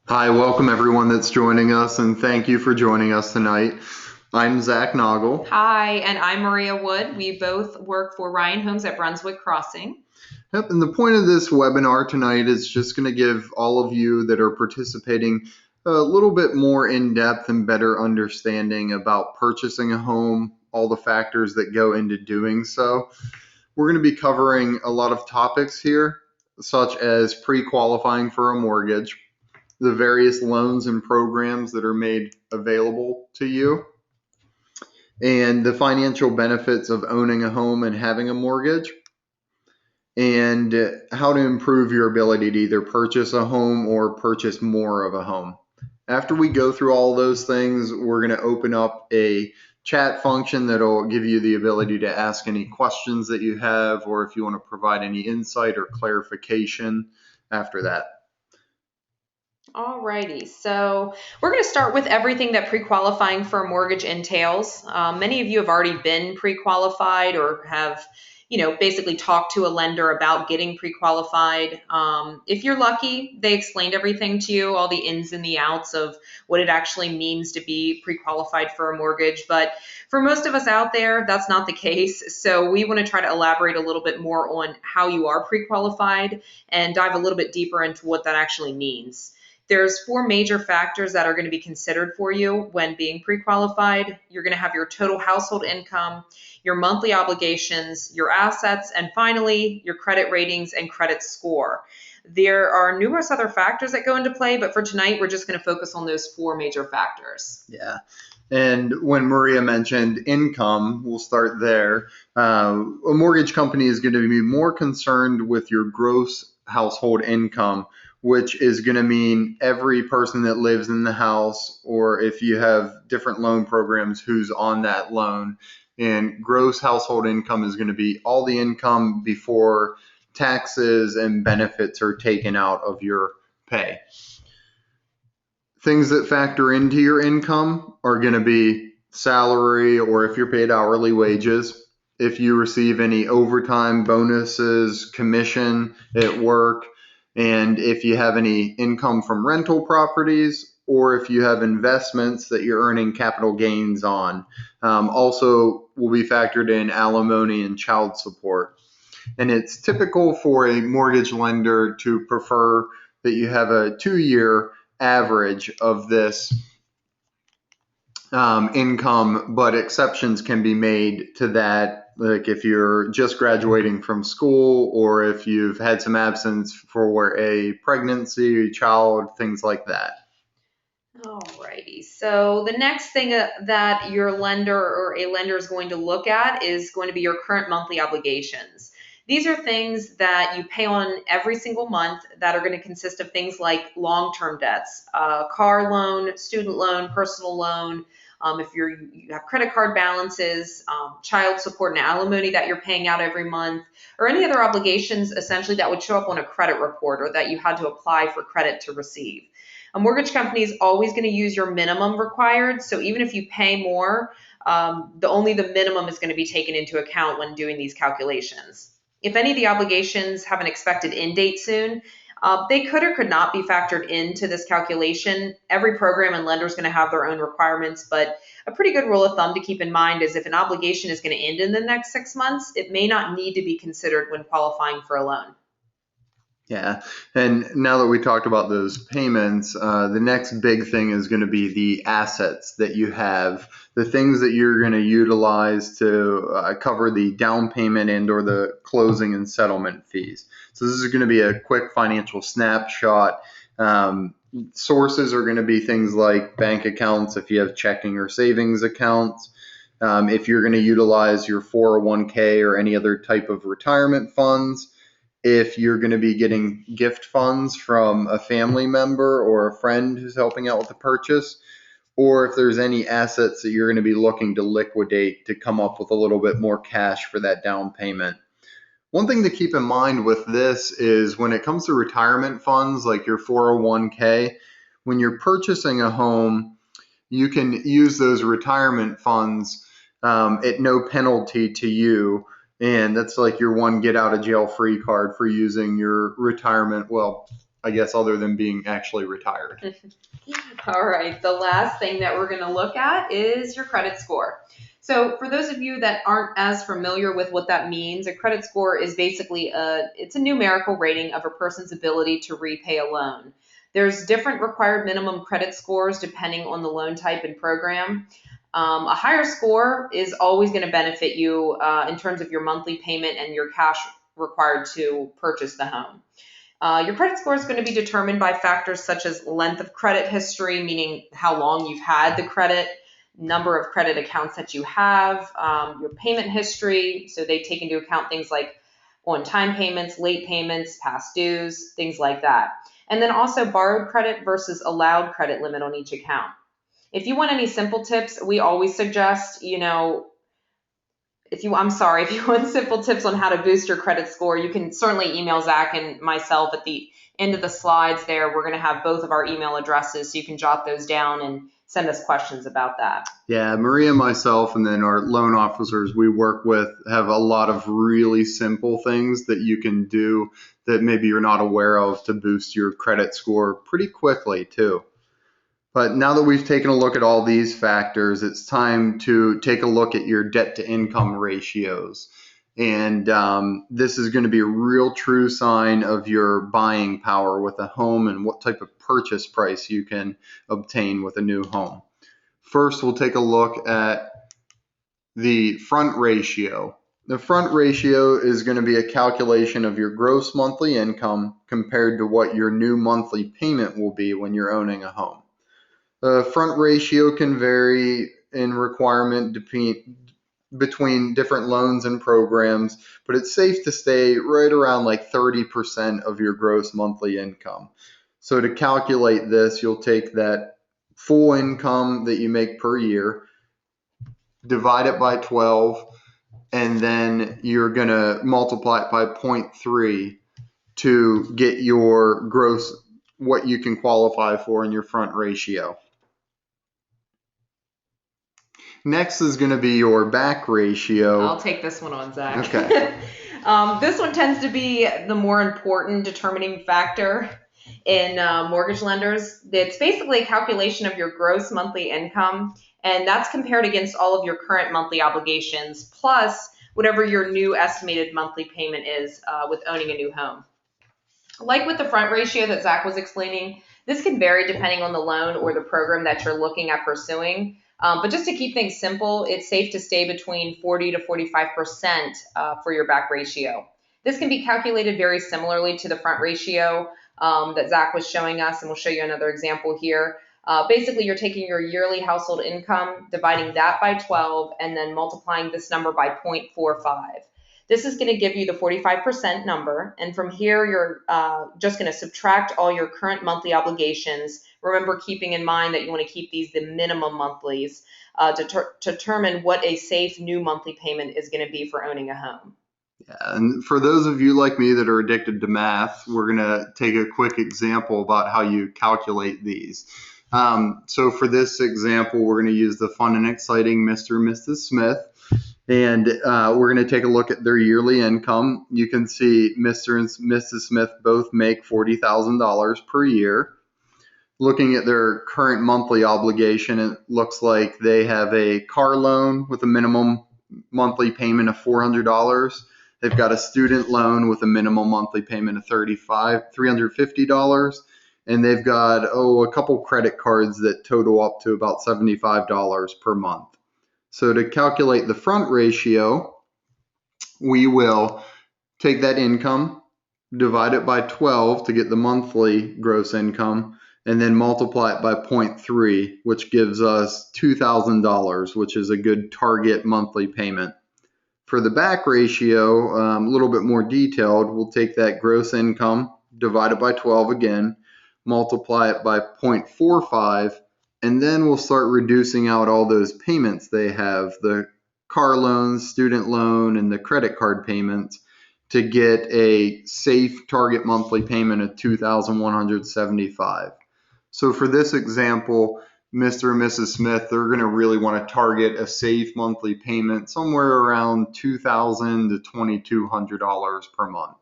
Hi, welcome everyone that's joining us, and thank you for joining us tonight. I'm Zach Noggle. Hi, and I'm Maria Wood. We both work for Ryan Homes at Brunswick Crossing. Yep, and the point of this webinar tonight is just going to give all of you that are participating a little bit more in-depth and better understanding about purchasing a home, all the factors that go into doing so. We're going to be covering a lot of topics here, such as pre-qualifying for a mortgage, the various loans and programs that are made available to you, and the financial benefits of owning a home and having a mortgage, and how to improve your ability to either purchase a home or purchase more of a home. After we go through all those things, we're going to open up a chat function that'll give you the ability to ask any questions that you have, or if you want to provide any insight or clarification after that. Alrighty, so we're going to start with everything that pre-qualifying for a mortgage entails. Many of you have already been pre-qualified or have, basically talked to a lender about getting pre-qualified. If you're lucky, they explained everything to you, all the ins and the outs of what it actually means to be pre-qualified for a mortgage. But for most of us out there, that's not the case. So we want to try to elaborate a little bit more on how you are pre-qualified and dive a little bit deeper into what that actually means. There's four major factors that are going to be considered for you when being pre-qualified. You're going to have your total household income, your monthly obligations, your assets, and finally, your credit ratings and credit score. There are numerous other factors that go into play, but for tonight, we're just going to focus on those four major factors. Yeah. And when Maria mentioned income, we'll start there. A mortgage company is going to be more concerned with your gross household income, which is going to mean every person that lives in the house, or if you have different loan programs, who's on that loan. And gross household income is going to be all the income before taxes and benefits are taken out of your pay. Things that factor into your income are going to be salary, or if you're paid hourly wages, if you receive any overtime, bonuses, commission at work, and if you have any income from rental properties, or if you have investments that you're earning capital gains on. Also will be factored in alimony and child support. And it's typical for a mortgage lender to prefer that you have a 2-year average of this income, but exceptions can be made to that, like if you're just graduating from school, or if you've had some absence for a pregnancy, child, things like that. Alrighty, so the next thing that your lender or a lender is going to look at is going to be your current monthly obligations. These are things that you pay on every single month that are going to consist of things like long-term debts, car loan, student loan, personal loan, if you have credit card balances, child support and alimony that you're paying out every month, or any other obligations essentially that would show up on a credit report or that you had to apply for credit to receive. A mortgage company is always going to use your minimum required. So even if you pay more, only the minimum is going to be taken into account when doing these calculations. If any of the obligations have an expected end date soon, they could or could not be factored into this calculation. Every program and lender is going to have their own requirements, but a pretty good rule of thumb to keep in mind is if an obligation is going to end in the next 6 months, it may not need to be considered when qualifying for a loan. Yeah, and now that we talked about those payments, the next big thing is going to be the assets that you have, the things that you're going to utilize to cover the down payment and or the closing and settlement fees. So this is going to be a quick financial snapshot. Sources are going to be things like bank accounts if you have checking or savings accounts. If you're going to utilize your 401k or any other type of retirement funds, if you're going to be getting gift funds from a family member or a friend who's helping out with the purchase, or if there's any assets that you're going to be looking to liquidate to come up with a little bit more cash for that down payment. One thing to keep in mind with this is when it comes to retirement funds like your 401k, when you're purchasing a home, you can use those retirement funds at no penalty to you. And that's like your one get out of jail free card for using your retirement, I guess, other than being actually retired. All right, the last thing that we're going to look at is your credit score. So for those of you that aren't as familiar with what that means, a credit score is basically it's a numerical rating of a person's ability to repay a loan. There's different required minimum credit scores depending on the loan type and program. A higher score is always going to benefit you in terms of your monthly payment and your cash required to purchase the home. Your credit score is going to be determined by factors such as length of credit history, meaning how long you've had the credit, number of credit accounts that you have, your payment history. So they take into account things like on-time payments, late payments, past dues, things like that. And then also borrowed credit versus allowed credit limit on each account. If you want any simple tips, we always suggest, if you want simple tips on how to boost your credit score, you can certainly email Zach and myself at the end of the slides there. We're going to have both of our email addresses, so you can jot those down and send us questions about that. Yeah, Maria and myself, and then our loan officers we work with have a lot of really simple things that you can do that maybe you're not aware of to boost your credit score pretty quickly too. But now that we've taken a look at all these factors, it's time to take a look at your debt to income ratios. And this is going to be a real true sign of your buying power with a home and what type of purchase price you can obtain with a new home. First, we'll take a look at the front ratio. The front ratio is going to be a calculation of your gross monthly income compared to what your new monthly payment will be when you're owning a home. The front ratio can vary in requirement between different loans and programs, but it's safe to stay right around like 30% of your gross monthly income. So to calculate this, you'll take that full income that you make per year, divide it by 12, and then you're going to multiply it by 0.3 to get your gross, what you can qualify for in your front ratio. Next is going to be your back ratio. I'll take this one on, Zach. Okay. This one tends to be the more important determining factor in mortgage lenders. It's basically a calculation of your gross monthly income, and that's compared against all of your current monthly obligations, plus whatever your new estimated monthly payment is with owning a new home. Like with the front ratio that Zach was explaining, this can vary depending on the loan or the program that you're looking at pursuing. But just to keep things simple, it's safe to stay between 40 to 45% for your back ratio. This can be calculated very similarly to the front ratio that Zach was showing us, and we'll show you another example here. Basically, you're taking your yearly household income, dividing that by 12, and then multiplying this number by 0.45. This is going to give you the 45% number, and from here, you're just going to subtract all your current monthly obligations. Remember, keeping in mind that you want to keep these the minimum monthlies to determine what a safe new monthly payment is going to be for owning a home. Yeah, and for those of you like me that are addicted to math, we're going to take a quick example about how you calculate these. So for this example, we're going to use the fun and exciting Mr. and Mrs. Smith. And we're going to take a look at their yearly income. You can see Mr. and Mrs. Smith both make $40,000 per year. Looking at their current monthly obligation, it looks like they have a car loan with a minimum monthly payment of $400. They've got a student loan with a minimum monthly payment of $350. And they've got, a couple credit cards that total up to about $75 per month. So to calculate the front ratio, we will take that income, divide it by 12 to get the monthly gross income, and then multiply it by 0.3, which gives us $2,000, which is a good target monthly payment. For the back ratio, a little bit more detailed, we'll take that gross income, divide it by 12 again, multiply it by 0.45, and then we'll start reducing out all those payments they have, the car loans, student loan, and the credit card payments, to get a safe target monthly payment of $2,175. So for this example, Mr. and Mrs. Smith, they're going to really want to target a safe monthly payment somewhere around $2,000 to $2,200 per month.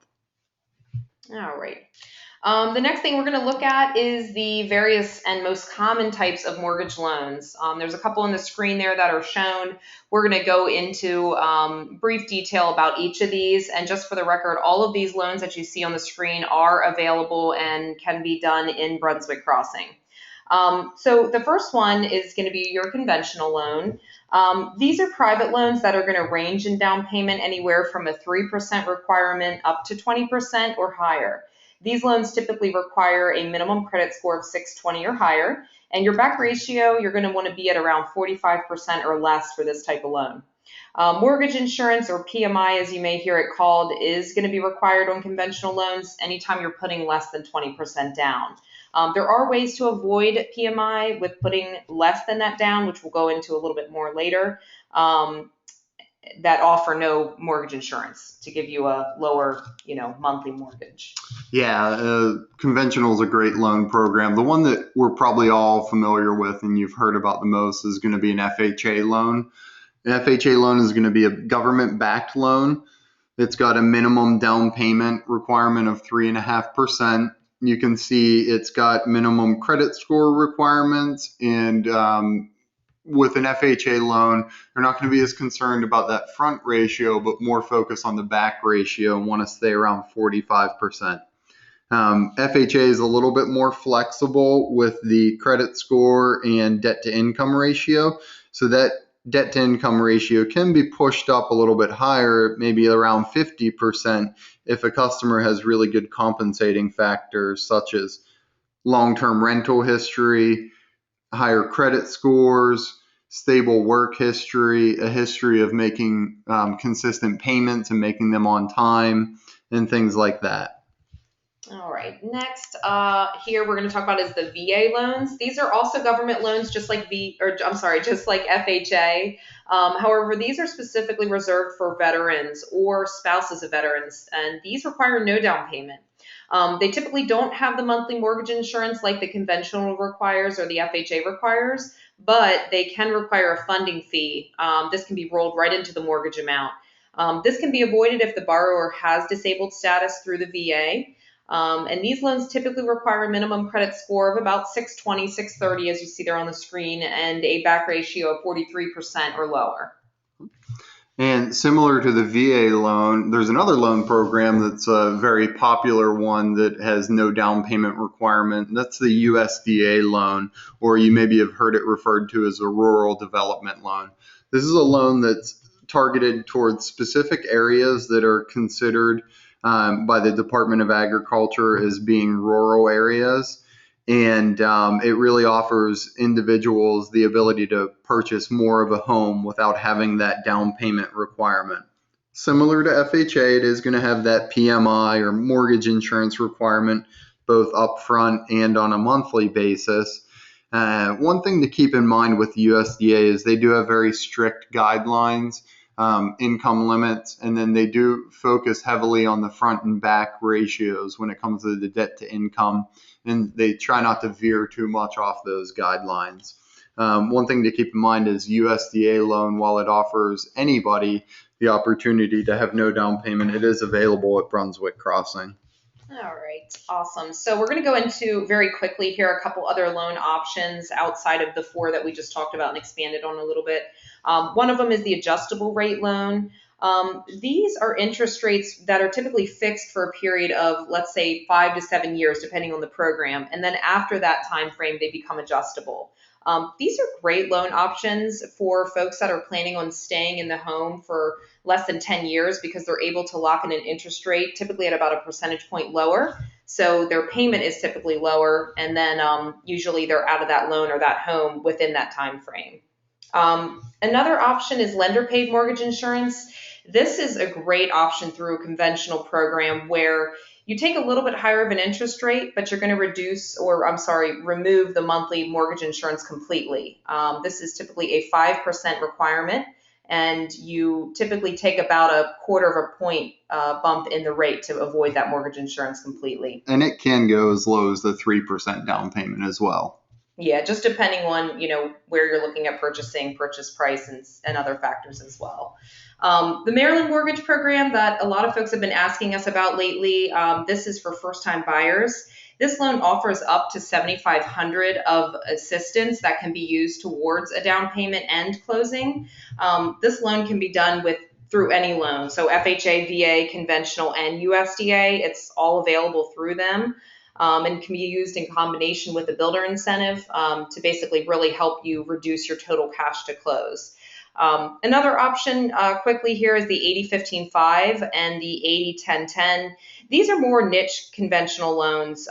All right. The next thing we're going to look at is the various and most common types of mortgage loans. There's a couple on the screen there that are shown. We're going to go into brief detail about each of these. And just for the record, all of these loans that you see on the screen are available and can be done in Brunswick Crossing. So the first one is going to be your conventional loan. These are private loans that are going to range in down payment anywhere from a 3% requirement up to 20% or higher. These loans typically require a minimum credit score of 620 or higher, and your back ratio, you're going to want to be at around 45% or less for this type of loan. Mortgage insurance, or PMI as you may hear it called, is going to be required on conventional loans anytime you're putting less than 20% down. There are ways to avoid PMI with putting less than that down, which we'll go into a little bit more later, that offer no mortgage insurance to give you a lower, monthly mortgage. Yeah, conventional is a great loan program. The one that we're probably all familiar with and you've heard about the most is going to be an FHA loan. An FHA loan is going to be a government-backed loan. It's got a minimum down payment requirement of 3.5%. You can see it's got minimum credit score requirements, and with an FHA loan, they're not going to be as concerned about that front ratio, but more focused on the back ratio and want to stay around 45%. FHA is a little bit more flexible with the credit score and debt to income ratio. So that debt to income ratio can be pushed up a little bit higher, maybe around 50%, if a customer has really good compensating factors such as long-term rental history, higher credit scores, stable work history, a history of making consistent payments and making them on time, and things like that. All right, next here we're going to talk about is the VA loans. These are also government loans just like FHA. However, these are specifically reserved for veterans or spouses of veterans, and these require no down payment. They typically don't have the monthly mortgage insurance like the conventional requires or the FHA requires, but they can require a funding fee. This can be rolled right into the mortgage amount. This can be avoided if the borrower has disabled status through the VA. And these loans typically require a minimum credit score of about 620, 630, as you see there on the screen, and a back ratio of 43% or lower. And similar to the VA loan, there's another loan program that's a very popular one that has no down payment requirement. That's the USDA loan, or you maybe have heard it referred to as a rural development loan. This is a loan that's targeted towards specific areas that are considered by the Department of Agriculture as being rural areas. And it really offers individuals the ability to purchase more of a home without having that down payment requirement. Similar to FHA, it is going to have that PMI or mortgage insurance requirement both upfront and on a monthly basis. One thing to keep in mind with the USDA is they do have very strict guidelines, income limits, and then they do focus heavily on the front and back ratios when it comes to the debt to income, and they try not to veer too much off those guidelines. One thing to keep in mind is USDA loan, while it offers anybody the opportunity to have no down payment, it is available at Brunswick Crossing. All right, awesome. So we're going to go into very quickly here a couple other loan options outside of the four that we just talked about and expanded on a little bit. One of them is the adjustable rate loan. These are interest rates that are typically fixed for a period of, let's say, 5 to 7 years, depending on the program. And then after that time frame, they become adjustable. These are great loan options for folks that are planning on staying in the home for less than 10 years because they're able to lock in an interest rate typically at about a percentage point lower. So their payment is typically lower, and then usually they're out of that loan or that home within that time frame. Another option is lender-paid mortgage insurance. This is a great option through a conventional program where you take a little bit higher of an interest rate, but you're going to remove the monthly mortgage insurance completely. This is typically a 5% requirement, and you typically take about a quarter of a point bump in the rate to avoid that mortgage insurance completely. And it can go as low as the 3% down payment as well. Yeah, just depending on, where you're looking at purchasing, purchase price, and other factors as well. The Maryland Mortgage Program that a lot of folks have been asking us about lately, this is for first-time buyers. This loan offers up to 7,500 of assistance that can be used towards a down payment and closing. This loan can be done through any loan, so FHA, VA, conventional, and USDA. It's all available through them, and can be used in combination with the builder incentive, to basically really help you reduce your total cash to close. Another option quickly here is the 80-15-5 and the 80-10-10. These are more niche conventional loans,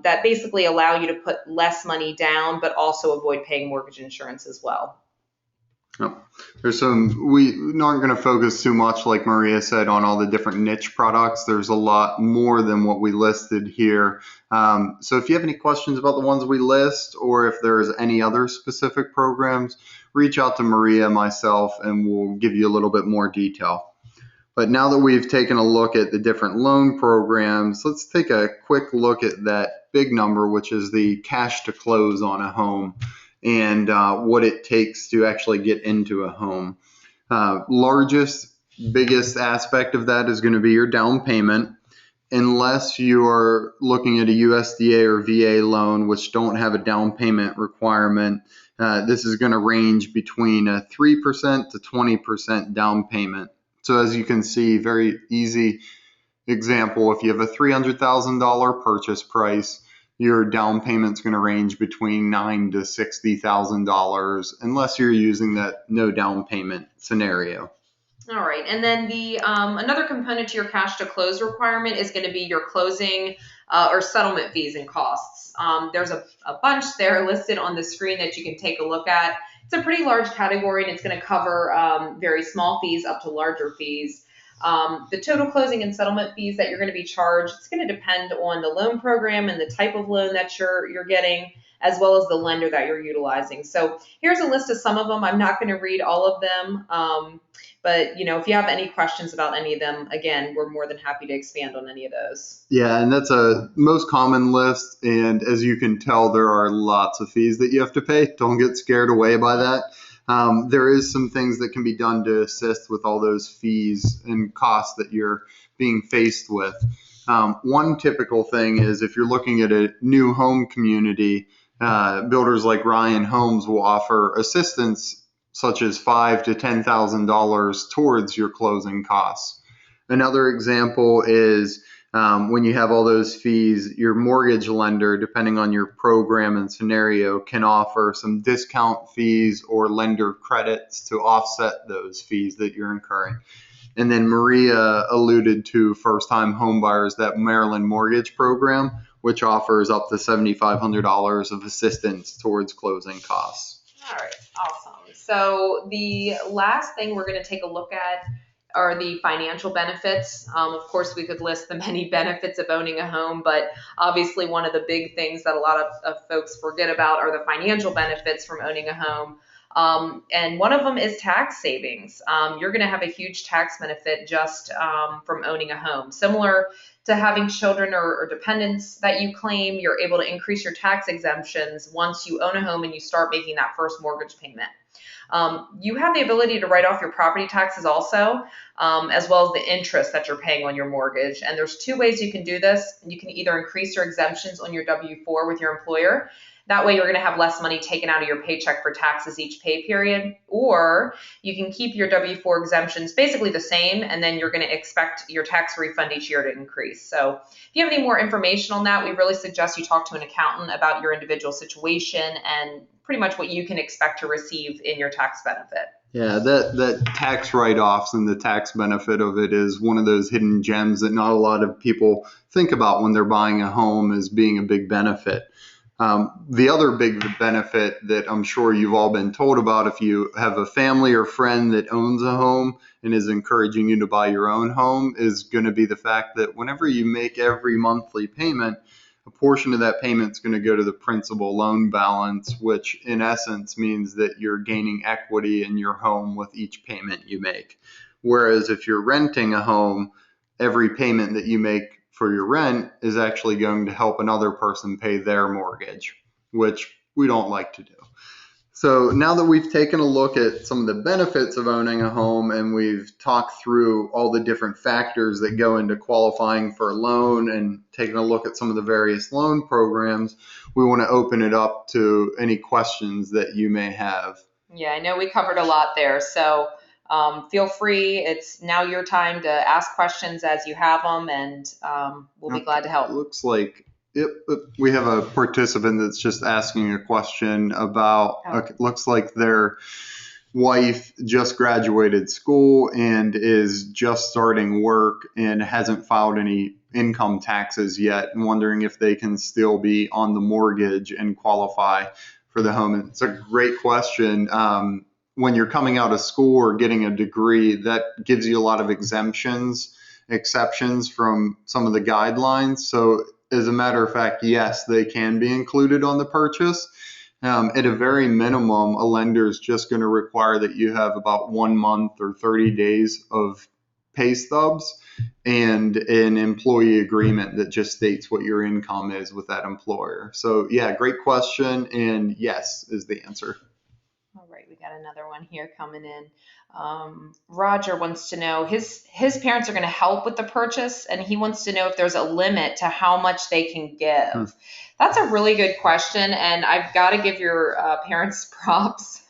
that basically allow you to put less money down, but also avoid paying mortgage insurance as well. Yep. We aren't going to focus too much, like Maria said, on all the different niche products. There's a lot more than what we listed here. So if you have any questions about the ones we list, or if there's any other specific programs, reach out to Maria, myself, and we'll give you a little bit more detail. But now that we've taken a look at the different loan programs, let's take a quick look at that big number, which is the cash to close on a home, and what it takes to actually get into a home. Biggest aspect of that is going to be your down payment. Unless you are looking at a USDA or VA loan, which don't have a down payment requirement, this is going to range between a 3% to 20% down payment. So as you can see, very easy example, if you have a $300,000 purchase price, your down payment's going to range between $9,000 to $60,000 unless you're using that no down payment scenario. All right, and then the another component to your cash to close requirement is going to be your closing or settlement fees and costs. There's a bunch there listed on the screen that you can take a look at. It's a pretty large category, and it's going to cover very small fees up to larger fees. The total closing and settlement fees that you're going to be charged, it's going to depend on the loan program and the type of loan that you're getting, as well as the lender that you're utilizing. So here's a list of some of them. I'm not going to read all of them, but if you have any questions about any of them, again, we're more than happy to expand on any of those. Yeah, and that's a most common list, and as you can tell, there are lots of fees that you have to pay. Don't get scared away by that. There is some things that can be done to assist with all those fees and costs that you're being faced with. One typical thing is if you're looking at a new home community, builders like Ryan Homes will offer assistance such as $5,000 to $10,000 towards your closing costs. Another example is when you have all those fees, your mortgage lender, depending on your program and scenario, can offer some discount fees or lender credits to offset those fees that you're incurring. And then Maria alluded to first-time homebuyers, that Maryland Mortgage Program, which offers up to $7,500 of assistance towards closing costs. All right, awesome. So the last thing we're going to take a look at are the financial benefits. Of course, we could list the many benefits of owning a home, but obviously one of the big things that a lot of folks forget about are the financial benefits from owning a home. And one of them is tax savings. You're going to have a huge tax benefit just from owning a home. Similar to having children or dependents that you claim, you're able to increase your tax exemptions once you own a home and you start making that first mortgage payment. You have the ability to write off your property taxes also, as well as the interest that you're paying on your mortgage. And there's two ways you can do this. You can either increase your exemptions on your W-4 with your employer. That way you're going to have less money taken out of your paycheck for taxes each pay period, or you can keep your W-4 exemptions basically the same, and then you're going to expect your tax refund each year to increase. So if you have any more information on that, we really suggest you talk to an accountant about your individual situation and pretty much what you can expect to receive in your tax benefit. Yeah, that tax write-offs and the tax benefit of it is one of those hidden gems that not a lot of people think about when they're buying a home as being a big benefit. The other big benefit that I'm sure you've all been told about if you have a family or friend that owns a home and is encouraging you to buy your own home is going to be the fact that whenever you make every monthly payment, a portion of that payment is going to go to the principal loan balance, which in essence means that you're gaining equity in your home with each payment you make. Whereas if you're renting a home, every payment that you make for your rent is actually going to help another person pay their mortgage, which we don't like to do. So now that we've taken a look at some of the benefits of owning a home and we've talked through all the different factors that go into qualifying for a loan and taken a look at some of the various loan programs, we want to open it up to any questions that you may have. Yeah, I know we covered a lot there. So feel free. It's now your time to ask questions as you have them, and we'll be glad to help. It looks like we have a participant that's just asking a question about, looks like their wife just graduated school and is just starting work and hasn't filed any income taxes yet, and wondering if they can still be on the mortgage and qualify for the home. And it's a great question. When you're coming out of school or getting a degree, that gives you a lot of exceptions from some of the guidelines. So as a matter of fact, yes, they can be included on the purchase. At a very minimum, a lender is just going to require that you have about 1 month or 30 days of pay stubs and an employee agreement that just states what your income is with that employer. So yeah, great question. And yes is the answer. All right, we got another one here coming in. Roger wants to know, his parents are going to help with the purchase, and he wants to know if there's a limit to how much they can give. That's a really good question, and I've got to give your parents props.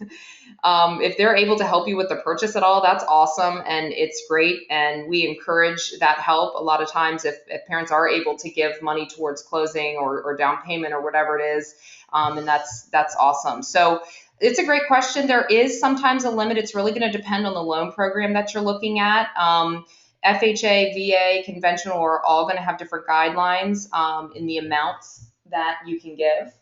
If they're able to help you with the purchase at all, that's awesome, and it's great, and we encourage that help. A lot of times if parents are able to give money towards closing or down payment or whatever it is, and that's awesome. So it's a great question. There is sometimes a limit. It's really going to depend on the loan program that you're looking at. FHA, VA, conventional are all going to have different guidelines in the amounts that you can give.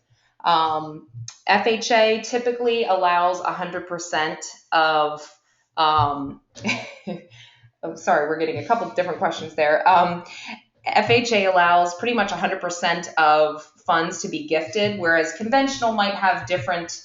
FHA typically allows 100% of, oh, sorry, we're getting a couple different questions there. FHA allows pretty much 100% of funds to be gifted, whereas conventional might have different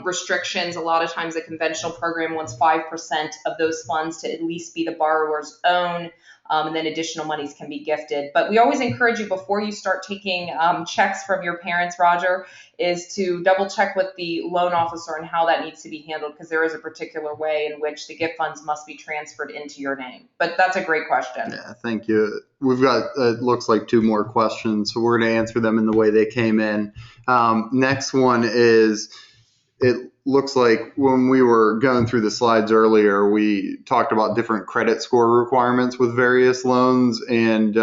restrictions. A lot of times a conventional program wants 5% of those funds to at least be the borrower's own, and then additional monies can be gifted. But we always encourage you, before you start taking checks from your parents, Roger, is to double check with the loan officer and how that needs to be handled, because there is a particular way in which the gift funds must be transferred into your name. But that's a great question. Yeah, thank you. We've got, it looks like 2 more questions, so we're going to answer them in the way they came in. Next one is, it looks like when we were going through the slides earlier, we talked about different credit score requirements with various loans, and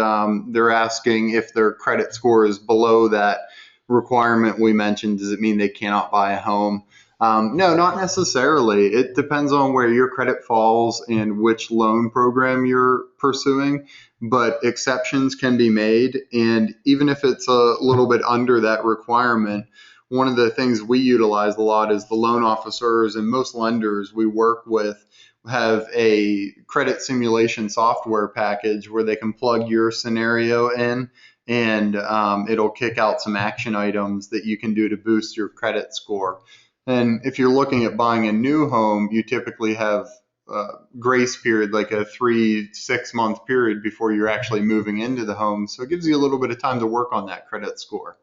they're asking if their credit score is below that requirement we mentioned, does it mean they cannot buy a home? No, not necessarily. It depends on where your credit falls and which loan program you're pursuing, but exceptions can be made. And even if it's a little bit under that requirement, one of the things we utilize a lot is the loan officers and most lenders we work with have a credit simulation software package where they can plug your scenario in, and it'll kick out some action items that you can do to boost your credit score. And if you're looking at buying a new home, you typically have a grace period, like a 3-6 month period before you're actually moving into the home. So it gives you a little bit of time to work on that credit score.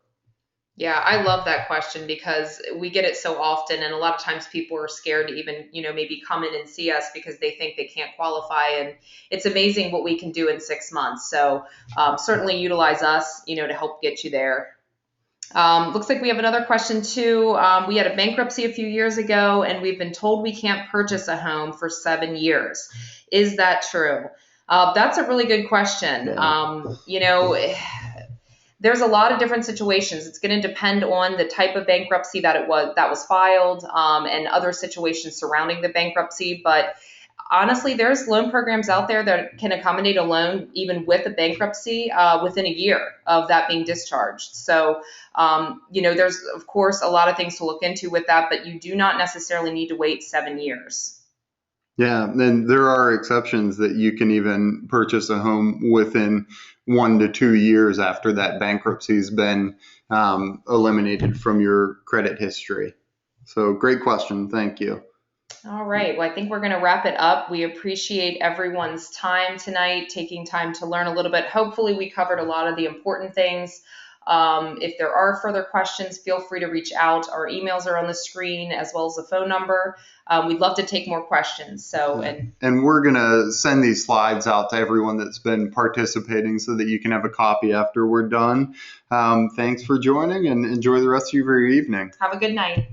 Yeah, I love that question because we get it so often, and a lot of times people are scared to even, maybe come in and see us because they think they can't qualify, and it's amazing what we can do in 6 months. So certainly utilize us, to help get you there. Looks like we have another question too. We had a bankruptcy a few years ago, and we've been told we can't purchase a home for 7 years. Is that true? That's a really good question. Yeah. There's a lot of different situations. It's going to depend on the type of bankruptcy that was filed, and other situations surrounding the bankruptcy. But honestly, there's loan programs out there that can accommodate a loan even with a bankruptcy within a year of that being discharged. So, there's of course a lot of things to look into with that, but you do not necessarily need to wait 7 years. Yeah, and there are exceptions that you can even purchase a home within 1 to 2 years after that bankruptcy's been eliminated from your credit history. So great question. Thank you. All right. Well, I think we're going to wrap it up. We appreciate everyone's time tonight, taking time to learn a little bit. Hopefully we covered a lot of the important things. If there are further questions, feel free to reach out. Our emails are on the screen as well as the phone number. We'd love to take more questions. And we're going to send these slides out to everyone that's been participating so that you can have a copy after we're done. Thanks for joining, and enjoy the rest of your evening. Have a good night.